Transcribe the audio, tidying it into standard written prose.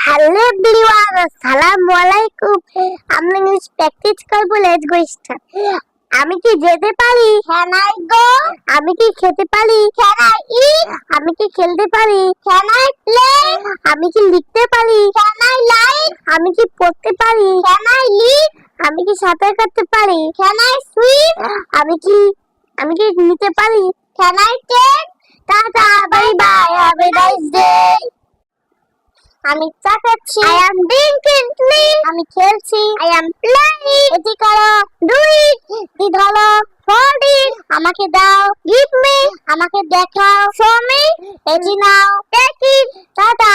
Hello everyone, আসসালামু আলাইকুম। আমরা নিউজ প্র্যাকটিস করব। Let's go start. আমি কি যেতে পারি? Can I go? আমি কি খেতে পারি? Can I eat? আমি কি খেলতে পারি? Can I play? আমি কি লিখতে পারি? Can I write? আমি কি পড়তে পারি? Can I lead? আমি কি সাঁতার কাটতে পারি? Can I swim? আমি কি নিতে পারি? Can I take? Tata, bye bye, have a nice day. আমি চা খাচ্ছি। I am drinking tea. আমি খেলছি। I am playing. এটি করো, do it. এটি ধরো, hold it. আমাকে দাও, give me. আমাকে দেখাও, show me. এটি নাও, take it. টাটা।